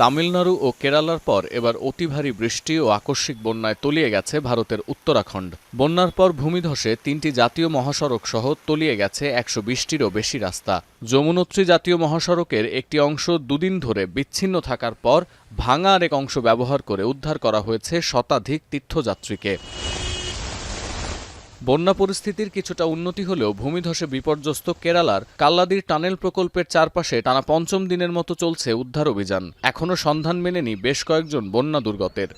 তামিলনাড়ু ও কেরালার পর এবার অতি ভারী বৃষ্টি ও আকস্মিক বন্যায় তলিয়ে গেছে ভারতের উত্তরাখণ্ড। বন্যার পর ভূমিধসে ৩টি জাতীয় মহাসড়ক সহ তলিয়ে গেছে ১২০টিরও বেশি রাস্তা। যমুনোত্রী জাতীয় মহাসড়কের একটি অংশ দুদিন ধরে বিচ্ছিন্ন থাকার পর ভাঙা আরেক অংশ ব্যবহার করে উদ্ধার করা হয়েছে শতাধিক তীর্থযাত্রীকে। বন্যা পরিস্থিতির কিছুটা উন্নতি হলেও ভূমিধসে বিপর্যস্ত কেরালার কাল্লাদির টানেল প্রকল্পের চারপাশে টানা পঞ্চম দিনের মতো চলছে উদ্ধার অভিযান। এখনও সন্ধান মেলেনি বেশ কয়েকজন বন্যা দুর্গতের।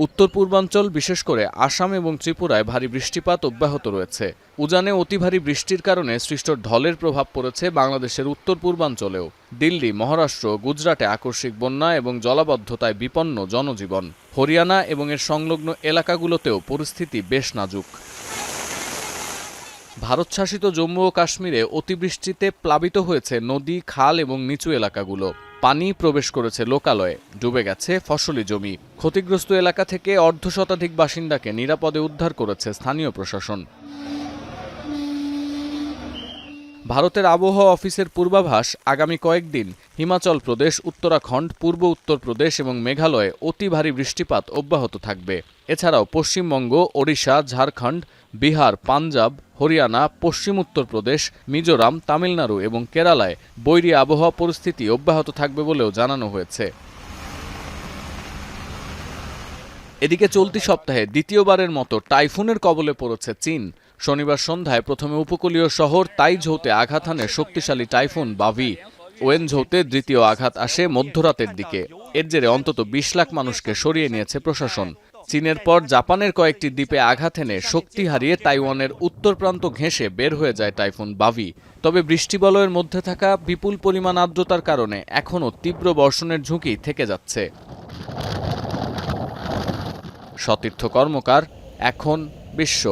উত্তর পূর্বাঞ্চল বিশেষ করে আসাম এবং ত্রিপুরায় ভারী বৃষ্টিপাত অব্যাহত রয়েছে। উজানে অতি ভারী বৃষ্টির কারণে সৃষ্ট ঢলের প্রভাব পড়েছে বাংলাদেশের উত্তর পূর্বাঞ্চলেও। দিল্লি, মহারাষ্ট্র, গুজরাটে আকস্মিক বন্যা এবং জলাবদ্ধতায় বিপন্ন জনজীবন। হরিয়ানা এবং এর সংলগ্ন এলাকাগুলোতেও পরিস্থিতি বেশ নাজুক। ভারতশাসিত জম্মু ও কাশ্মীরে অতিবৃষ্টিতে প্লাবিত হয়েছে নদী, খাল এবং নিচু এলাকাগুলো। পানি প্রবেশ করেছে লোকালয়ে, ডুবে গেছে ফসলি জমি। ক্ষতিগ্রস্ত এলাকা থেকে অর্ধশতাধিক বাসিন্দাকে নিরাপদে উদ্ধার করেছে স্থানীয় প্রশাসন। ভারতের আবহাওয়া অফিসের পূর্বাভাস, আগামী কয়েকদিন হিমাচল প্রদেশ, উত্তরাখণ্ড, পূর্ব উত্তরপ্রদেশ এবং মেঘালয়ে অতি ভারী বৃষ্টিপাত অব্যাহত থাকবে। এছাড়াও পশ্চিমবঙ্গ, ওড়িশা, ঝাড়খণ্ড, বিহার, পাঞ্জাব, হরিয়ানা, পশ্চিম উত্তরপ্রদেশ, মিজোরাম, তামিলনাড়ু এবং কেরালায় বৈরী আবহাওয়া পরিস্থিতি অব্যাহত থাকবে বলেও জানানো হয়েছে। এদিকে চলতি সপ্তাহে দ্বিতীয়বারের মতো টাইফুনের কবলে পড়েছে চীন। শনিবার সন্ধ্যায় প্রথমে উপকূলীয় শহর তাইঝৌতে আঘাত হানে শক্তিশালী টাইফুন বাভি। ওয়েনঝৌতে দ্বিতীয় আঘাত আসে মধ্যরাতের দিকে। এর জেরে অন্তত ২০ লাখ মানুষকে সরিয়ে নিয়েছে প্রশাসন। চীনের পর জাপানের কয়েকটি দ্বীপে আঘাত হেনে শক্তি হারিয়ে তাইওয়ানের উত্তর প্রান্ত ঘেঁষে বের হয়ে যায় টাইফুন বাভি। তবে বৃষ্টিবলয়ের মধ্যে থাকা বিপুল পরিমাণ আর্দ্রতার কারণে এখনও তীব্র বর্ষণের ঝুঁকি থেকে যাচ্ছে। সতীর্থ কর্মকার, এখন বিশ্ব।